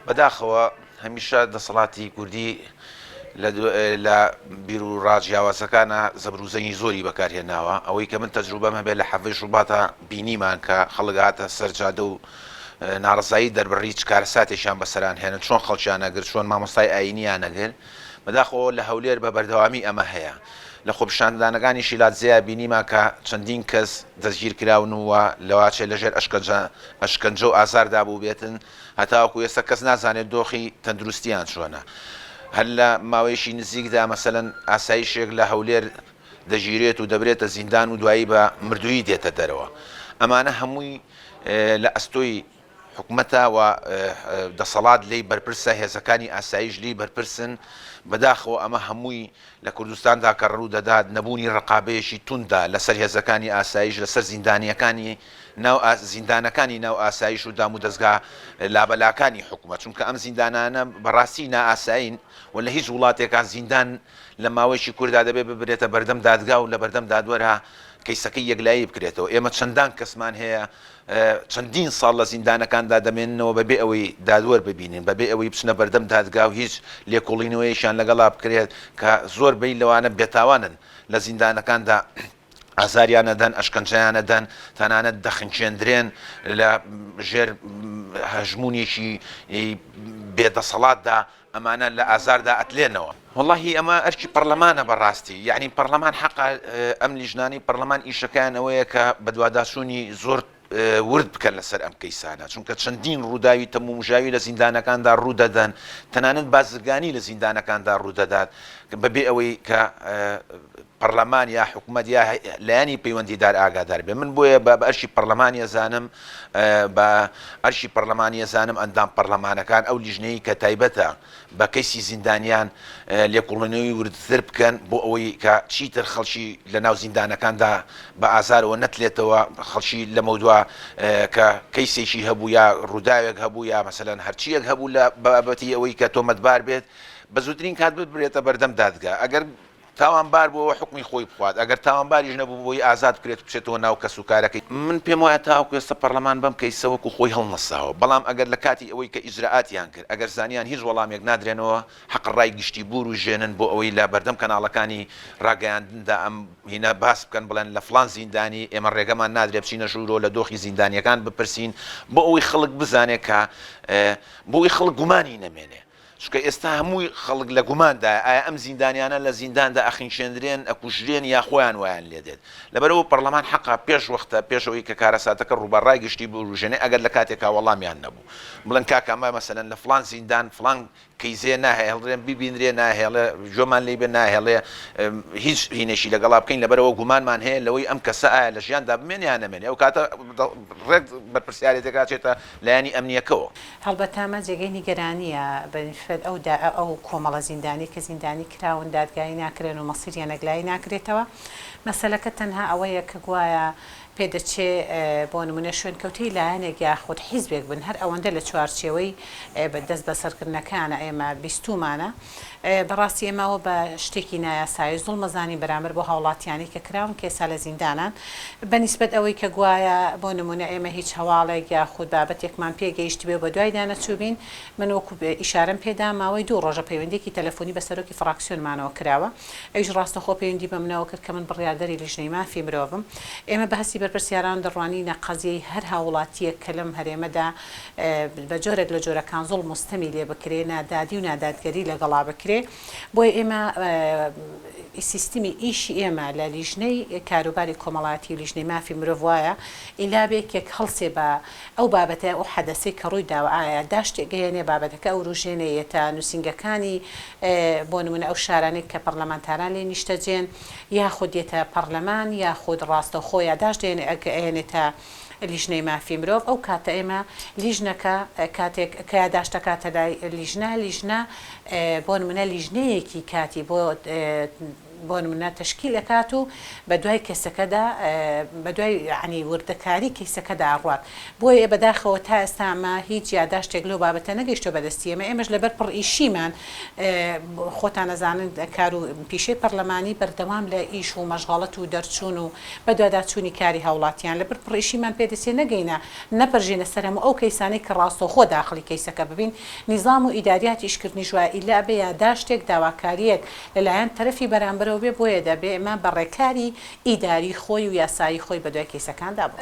بەداخەوە هەمیشە دەسەڵاتی کوردی لە بیر و ڕاجیاوازەکانە زەبروزەنی زۆری بەکارهێناوە ئەوەی کە من تەجروبەم هەبێت لە حەڤی ژوباتە بینیمان کە خەڵگاتە سەرجادە و ناڕزایی دەربڕی چکارە ساتێکیان بەسەران هێنن چۆن خەڵکیانەگر چۆن مامۆستای ئاینیان نەگر بەداخەوە لە هەولێر بە بەردەوامی ئەمە هەیە لە خۆپشاندانەکانی شیلاتزەیە بینیمان کە چەندین کەس دەستگیر کراونەوە لەواچێ لەژێر ئەشکەنجە و ئازاردا بوو بێتن هەتاوەکو ئێستا کەس نازانێت دۆخی تەندروستیان چۆنە هەر لە ماوەیەشی نزیکدا مەسەلەن ئاسایشێک لە هەولێر دەژیرێت و دەبرێتە زیندان و دوایی بە مردووی دێتە دەرەوە ئەمانە هەمووی لە ئەستۆی حکوومەتە و دەسەڵات لی بەرپرسە هێزەکانی ئاسایش لی بەرپرسن بەداخەوە ئەمە هەمووی لە کوردستاندا کە ڕوو دەدات نەبوونی ڕقابەیەشی توندا لەسەر هێزەکانی ئاسایش لەسەر زیندانیەکانی زیندانەکانی ناو ئاسایش و دام و دەستگا لابەلاکانی حکوومەت چونکە ئەم زیندانانە بەڕاستی نائاسایین و لە هیچ وڵاتێکا زیندان لە ماوەیەکی کووردا دەبێت ببرێتە بەردەم دادگا و لە بەردەم دادوەرە کەیسەکەی یەکلایی بکرێتەوە ئێمە چەندان کەسمان هەیە چەندین ساڵ لە زیندانەکاندا دەمێننەوە بەبێ ئەوەی دادوەر ببینین بەبێ ئەوەی بچنە بەردەم دادگا و هیچ لێکۆڵینەوەیشان لەگەڵا بکرێت کە زۆر بەی لەوانە بێتاوانن لە زیندانەکاندا ئازاریانەدەن ئەشکەنجیانەدەن تەنانەت دەخنچێندرێن لە ژێر هەژمونێکی بێدەسەڵاتدا ئەمانە لە ئازاردا ئەتلێنەوە واللهی ئەمە ئەرکی پەرلەمانە بەڕاستی یعنی پەرلەمان حەقا ئەم لیژنانی پەرلەمان ئیشەکان ئەوەیە کە بەدواداچوونی زۆر ورد بکەن لەسەر ئەم کەیسانە چونکە چەندین ڕووداوی تەمومژاوی لە زیندانەکاندا ڕوودەدەن تەنانەت بازرگانی لە زیندانەکاندا ڕوودەدات بەبێ ئەوەی کە پەرلەمان یا حکوومەت یا لایانی پەیوەندیدار ئاگادار بێ من بۆیە بە ئەرشی پەرلەمانی ئەزانم بە ئەرشی پەرلەمانی ئەزانم ئەندام پەرلەمانەکان ئەو لیژنەی کە تایبەتە بە کەیسی زیندانیان لێکوڵێنەوەی وردتر بکەن بۆ ئەوەی کە چیتر خەڵکی لە ناو زیندانەکاندا بە ئازارەوە نەتلێتەوە خەڵکی لە مەودووە کە کەیسێکی هەبوو یا ڕووداوێک هەبوو یا مەسەلەن هەرچیەک هەبوو لە بابەتی ئەوەی کە تۆمەتبار بێت بە زووترین کات ببرێتە بەردەم دادگا ئەگەر تاوانبار بۆەوە حکمی خۆی بخوات ئەگەر تاوانباریش نەبوو بۆی ئازاد بکرێت بچێتەوە ناو کەس و کارەکەی من پێم وایە تاوەکو ئێستا پەرلەمان بەم کەیسەوەکو خۆی هەڵنەساوە بەڵام ئەگەر لە کاتی ئەوەی کە ئیجرعاتیان کرد ئەگەر زانیان هیچ وەڵامێک نادرێنەوە حەق ڕای گشتی بور و ژێنن بۆ ئەوەی لە بەردەم کەناڵەکانی ڕاگەیاندندا ئەم هینە باس بکەن بڵێن لە فلان زیندانی ئێمە ڕێگەمان نادرێت بچینە ژوورۆ لە دۆخی زیندانیەکان بپرسین بۆ ئەوەی خەڵک بزانێت کە بۆ ئەوەی خەڵک گومانی نەمێنێ چکە ئێستا هەمووی خەڵک لە گوماندا ئایا ئەم زیندانیانە لە زینداندا ئەخینچێندرێن ئەکوژرێن یا خۆیان وایان لێدێت لەبەرەوە پەرلەمان حەقا پێش وەختە پێشەوەی کە کارەساتەکە ڕوبەڕای گشتی بروژێنێ ئەگەر لە کاتێکا وەڵامیان نەبوو بڵێن کاکەمە مەسەلەن لە فلان زیندان فلان کەیزێ ناهێڵرێن ببینرێ ناهێڵێ ژۆمان لێ بێ ناهێڵێ هیچ هینێشی لەگەڵا بکەین لەبەرەوە گومانمان هەیە لەوەی ئەم کەسە ئایا لە ژیاندا بمێنیان نەمێنێ ئەو کاتە ڕێک بەرپرسیارێتێکا چێتە لایانی ئەمنیەکەوە هەڵبەت ئەمە جێگەی نیگەرانیە بەنسبەت ئەو کۆمەڵە زیندانی کە زیندانی کراون دادگایی ناکرێن و مەسیریان نەگلایی ناکرێتەوە مەسەلەکە تەنها ئەوەیە کە گوایە پێدەچێ بۆ نمونە شوێن کەوتەی لایەنێک یا خۆت حیزبێک بن هەر ئەوەندە لە چوارچێوەی دەست بەسەرکردنەکانە ئێمە بیستومانە بەڕاستی ئێمەوە بە شتێکی نایاسایی زوڵ مەزانی بەرامبەر بۆ هاوڵاتیانی کە کراون کێسا لە زیندانان بەنسبەت ئەوەی کە گوایە بۆ نمونە ئێمە هیچ هەواڵێک یا خود بابەتێکمان پێگەیشت بێ بە دوای دانەچوبین من وەکو ئیشارەم پێدا ماوەی 2 ڕۆژە پەیوەندێکی تەلەفۆنی بە سەرۆکی فراکسیۆنمانەوە کراوە ئەویش ڕاستەخۆ پەیوەندی بە منەوە کرد کە من بڕیادەری لیژنەی مافی مرۆڤم ئێمە بەهەسی بەرپرسیاران دەڕوانی نەقەزیەی هەر هاوڵاتیەک کە لەم هەرێمەدا بە جۆرێک لە جۆرەکان زوڵ مستەمی لێ بکرێ نادادی و نادادگەری لەگەڵا بکرێ بۆی ئێمە سیستمی ئیشی ئێمە لە لیژنەی کاروباری کۆمەڵاتی و لیژنەی مافی مرۆڤ وایە ئیلابێکێک هەڵسێ بە ئەو بابەتە ئەو حەدەسەی کە ڕووی داوە ئایا داشتێک گەیەنێ بابەتەکە ئەو ڕژێنەیەتە نووسنگەکانی بۆ نمونە ئەو شارانێک کە پەرلەمانتاران لێ نیشتەجێن یا خودێتە پەرلەمان یا خود ڕاستەخۆ یا داشتێنێ ئەێنێتە لیژنەی مافی مرۆڤ ئەو کاتە ئێمە لیژنەکە کاتێک کە داشتە کاتە لای لیژنە بۆ نمونە لیژنەیەکی کاتی بۆ بۆ نمونە تشکیل دەکات و بە دوای کەسەکەدا بە دوای ینی وردەکاری کەیسەکەدا ئاڕات بۆیە بەداخەوە تا ئێستامە هیچ یاداشتێک لەو بابەتە نەگەیشتۆ بەدەستیەمە ئێمەش لەبەر پڕئیشیمان خۆتان نەزانن کار و پیشەی پەرلەمانی بەردەوام لە ئیش و مەشغاڵەت و دەرچوون و بە دواداچوونی کاری هاوڵاتیان لەبەر پڕئیشیمان پێدەچێ نەگەینە نەپەرژێنە سەرەوە ئەو کەیسانەی کە ڕاستەوخۆ داخلی کەیسەکە ببین نیزام و ئیداریاتی ئیشکردنی ژوائیلا بێ یاداشتێک داواکاریەک لەلایەن تەرەفی بەرامبەرەوە بێ بۆیە دەبێ ئێمە بە ڕێکاری ئیداری خۆی و یاسایی خۆی بە دوای کەیسەکاندا بوو.